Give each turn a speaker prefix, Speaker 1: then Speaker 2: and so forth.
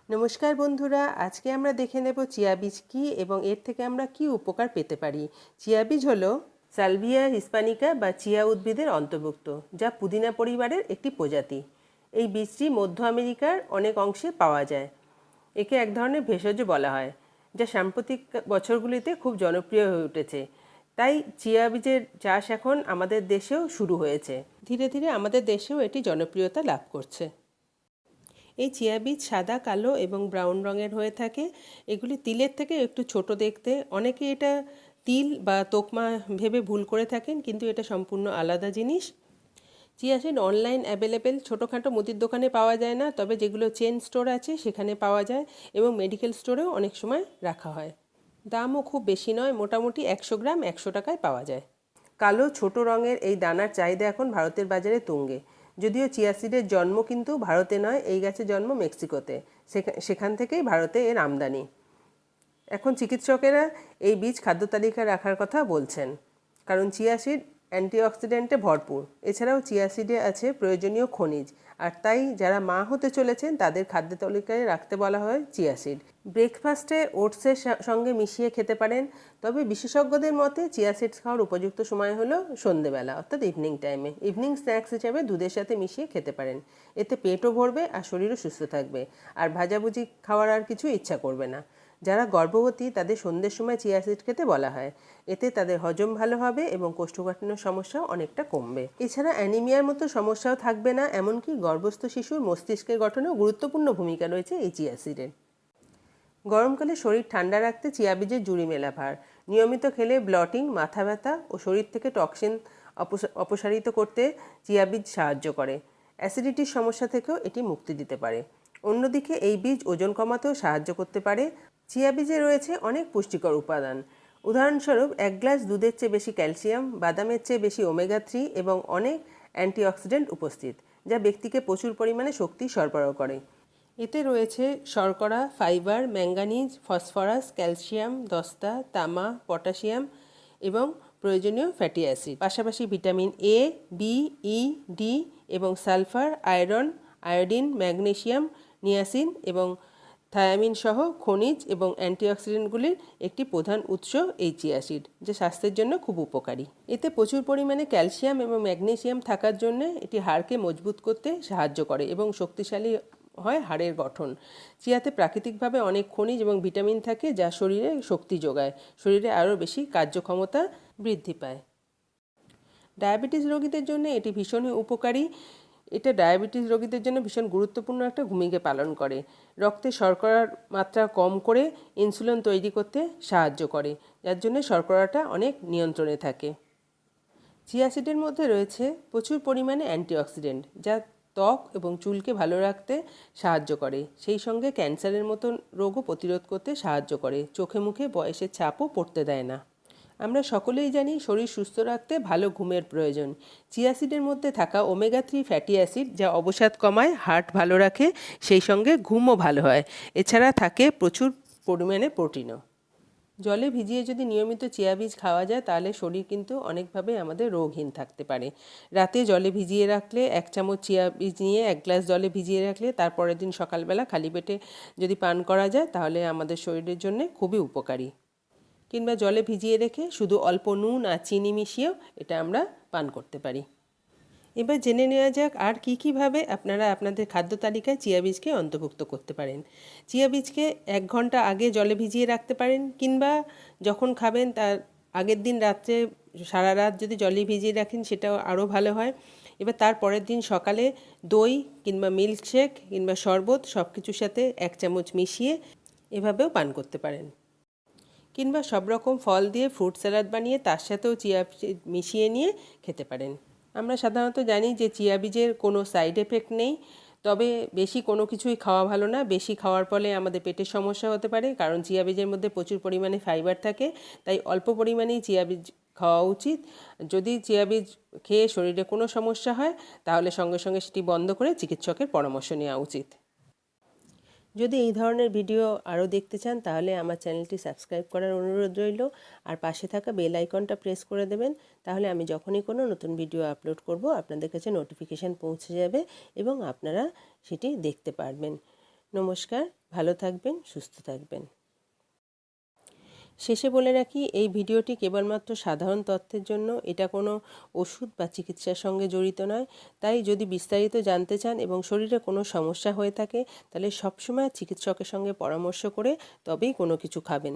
Speaker 1: নমস্কার বন্ধুরা, আজকে আমরা দেখে নেব চিয়া বীজ কী এবং এর থেকে আমরা কি উপকার পেতে পারি। চিয়া বীজ হলো সালভিয়া হিসপ্যানিকা বা চিয়া উদ্ভিদের অন্তর্ভুক্ত, যা পুদিনা পরিবারের একটি প্রজাতি। এই বীজটি মধ্য আমেরিকার অনেক অংশে পাওয়া যায়। একে এক ধরনের ভেষজ বলা হয়, যা সাম্প্রতিক বছরগুলিতে খুব জনপ্রিয় হয়ে উঠেছে। তাই চিয়া বীজের চাষ এখন আমাদের দেশেও শুরু হয়েছে। ধীরে ধীরে আমাদের দেশেও এটি জনপ্রিয়তা লাভ করছে। এই চিয়া বীজ সাদা, কালো এবং ব্রাউন রঙের হয়ে থাকে। এগুলি তিলের থেকে একটু ছোট দেখতে। অনেকে এটা তিল বা তোকমা ভেবে ভুল করে থাকেন, কিন্তু এটা সম্পূর্ণ আলাদা জিনিস। চিয়া সিড অনলাইন অ্যাভেলেবেল, ছোটোখাটো মুদির দোকানে পাওয়া যায় না, তবে যেগুলো চেন স্টোর আছে সেখানে পাওয়া যায় এবং মেডিকেল স্টোরেও অনেক সময় রাখা হয়। দামও খুব বেশি নয়, মোটামুটি 100 গ্রাম 100 টাকায় পাওয়া যায়। কালো ছোট রঙের এই দানার চাহিদা এখন ভারতের বাজারে তুঙ্গে। যদিও চিয়া সিডের জন্ম কিন্তু ভারতে নয়, এই গাছের জন্ম মেক্সিকোতে। সেখান থেকেই ভারতে এর আমদানি। এখন চিকিৎসকেরা এই বীজ খাদ্য তালিকায় রাখার কথা বলছেন, কারণ চিয়া সিড অ্যান্টিঅক্সিডেন্টে ভরপুর। এছাড়াও চিয়া সিডে আছে প্রয়োজনীয় খনিজ, আর তাই যারা মা হতে চলেছেন তাদের খাদ্য তালিকায় রাখতে বলা হয় চিয়া সিড। ব্রেকফাস্টে ওটসের সঙ্গে মিশিয়ে খেতে পারেন, তবে বিশেষজ্ঞদের মতে চিয়া সিডস খাওয়ার উপযুক্ত সময় হলো সন্ধেবেলা, অর্থাৎ ইভিনিং টাইমে। ইভিনিং স্ন্যাক্স হিসেবে দুধের সাথে মিশিয়ে খেতে পারেন। এতে পেটও ভরবে আর শরীরও সুস্থ থাকবে, আর ভাজাভুজি খাওয়ার আর কিছু ইচ্ছা করবে না। যারা গর্ভবতী তাদের সন্ধ্যের সময় চিয়া সিড খেতে বলা হয়। এতে তাদের হজম ভালো হবে এবং কোষ্ঠকাঠিন্যের সমস্যাও অনেকটা কমবে। এছাড়া অ্যানিমিয়ার মতো সমস্যাও থাকবে না, এমনকি গর্ভস্থ শিশুর মস্তিষ্কের গঠনেও গুরুত্বপূর্ণ ভূমিকা রয়েছে এই চিয়া সিডের। গরমকালে শরীর ঠান্ডা রাখতে চিয়া বীজের জুড়ি মেলা ভার। নিয়মিত খেলে ব্লটিং, মাথা ব্যথা ও শরীর থেকে টক্সিন অপসারিত করতে চিয়া বীজ সাহায্য করে। অ্যাসিডিটির সমস্যা থেকেও এটি মুক্তি দিতে পারে। অন্যদিকে এই বীজ ওজন কমাতেও সাহায্য করতে পারে। চিয়া বীজে রয়েছে অনেক পুষ্টিকর উপাদান। উদাহরণস্বরূপ 1 গ্লাস দুধের চেয়ে বেশি ক্যালসিয়াম, বাদামের চেয়ে বেশি ওমেগা 3 এবং অনেক অ্যান্টিঅক্সিডেন্ট উপস্থিত, যা ব্যক্তিকে প্রচুর পরিমাণে শক্তি সরবরাহ করে। এতে রয়েছে শর্করা, ফাইবার, ম্যাঙ্গানিজ, ফসফরাস, ক্যালসিয়াম, দস্তা, তামা, পটাশিয়াম এবং প্রয়োজনীয় ফ্যাটি অ্যাসিড। পাশাপাশি vitamin A, B, E, D এবং sulphur, iron, iodine, magnesium, niacin এবং থায়ামিন সহ খনিজ এবং অ্যান্টিঅক্সিডেন্টগুলির একটি প্রধান উৎস এই চিয়া সিড, যা স্বাস্থ্যের জন্য খুব উপকারী। এতে প্রচুর পরিমাণে ক্যালসিয়াম এবং ম্যাগনেসিয়াম থাকার জন্য এটি হাড়কে মজবুত করতে সাহায্য করে এবং শক্তিশালী হয় হাড়ের গঠন। চিয়াতে প্রাকৃতিকভাবে অনেক খনিজ এবং ভিটামিন থাকে, যা শরীরে শক্তি যোগায়, শরীরে আরও বেশি কার্যক্ষমতা বৃদ্ধি পায়। ডায়াবেটিস রোগীদের জন্য এটি ভীষণই উপকারী। এটা ডায়াবেটিস রোগীদের জন্য ভীষণ গুরুত্বপূর্ণ একটা ভূমিকা পালন করে। রক্তে শর্করার মাত্রা কম করে ইনসুলিন তৈরি করতে সাহায্য করে, যার জন্য শর্করাটা অনেক নিয়ন্ত্রণে থাকে। চিয়া সিডের মধ্যে রয়েছে প্রচুর পরিমাণে অ্যান্টিঅক্সিডেন্ট, যা ত্বক এবং চুলকে ভালো রাখতে সাহায্য করে। সেই সঙ্গে ক্যান্সারের মতন রোগও প্রতিরোধ করতে সাহায্য করে। চোখে মুখে বয়সের ছাপও পড়তে দেয় না। আমরা সকলেই জানি শরীর সুস্থ রাখতে ভালো ঘুমের প্রয়োজন। চিয়া সিডের মধ্যে থাকা ওমেগা 3 ফ্যাটি অ্যাসিড, যা অবসাদ কমায়, হার্ট ভালো রাখে, সেই সঙ্গে ঘুমও ভালো হয়। এছাড়া থাকে প্রচুর পরিমাণে প্রোটিনও। জলে ভিজিয়ে যদি নিয়মিত চিয়া বীজ খাওয়া যায়, তাহলে শরীর কিন্তু অনেকভাবে আমাদের রোগহীন থাকতে পারে। রাতে জলে ভিজিয়ে রাখলে 1 চামচ চিয়া বীজ নিয়ে 1 গ্লাস জলে ভিজিয়ে রাখলে তারপরের দিন সকালবেলা খালি পেটে যদি পান করা যায়, তাহলে আমাদের শরীরের জন্য খুবই উপকারী। কিংবা জলে ভিজিয়ে রেখে শুধু অল্প নুন আর চিনি মিশিয়েও এটা আমরা পান করতে পারি। এবার জেনে নেওয়া যাক আর কীভাবে আপনারা আপনাদের খাদ্য তালিকায় চিয়া বীজকে অন্তর্ভুক্ত করতে পারেন। চিয়া বীজকে 1 ঘন্টা আগে জলে ভিজিয়ে রাখতে পারেন, কিংবা যখন খাবেন তার আগের দিন রাত্রে সারা রাত যদি জলে ভিজিয়ে রাখেন, সেটাও আরও ভালো হয়। এবার তার পরের দিন সকালে দই কিংবা মিল্কশেক কিংবা শরবত সব কিছুর সাথে 1 চামচ মিশিয়ে এভাবেও পান করতে পারেন। কিংবা সব রকম ফল দিয়ে ফ্রুট স্যালাড বানিয়ে তার সাথেও চিয়া মিশিয়ে নিয়ে খেতে পারেন। আমরা সাধারণত জানি যে চিয়া বীজের কোনো সাইড এফেক্ট নেই, তবে বেশি কোনো কিছুই খাওয়া ভালো না। বেশি খাওয়ার ফলে আমাদের পেটের সমস্যা হতে পারে, কারণ চিয়া বীজের মধ্যে প্রচুর পরিমাণে ফাইবার থাকে। তাই অল্প পরিমাণেই চিয়া বীজ খাওয়া উচিত। যদি চিয়া বীজ খেয়ে শরীরে কোনো সমস্যা হয়, তাহলে সঙ্গে সঙ্গে সেটি বন্ধ করে চিকিৎসকের পরামর্শ নেওয়া উচিত। যদি এই ধরনের ভিডিও আরও দেখতে চান, তাহলে আমার চ্যানেলটি সাবস্ক্রাইব করার অনুরোধ রইল, আর পাশে থাকা বেল আইকনটা প্রেস করে দেবেন। তাহলে আমি যখনই কোনো নতুন ভিডিও আপলোড করব, আপনাদের কাছে নোটিফিকেশান পৌঁছে যাবে এবং আপনারা সেটি দেখতে পারবেন। নমস্কার, ভালো থাকবেন, সুস্থ থাকবেন। শেষে বলে রাখি, এই ভিডিওটি কেবলমাত্র সাধারণ তথ্যের জন্য, এটা কোনো ওষুধ বা চিকিৎসার সঙ্গে জড়িত নয়। তাই যদি বিস্তারিত জানতে চান এবং শরীরে কোনো সমস্যা হয়ে থাকে, তাহলে সবসময় চিকিৎসকের সঙ্গে পরামর্শ করে তবেই কোনো কিছু খাবেন।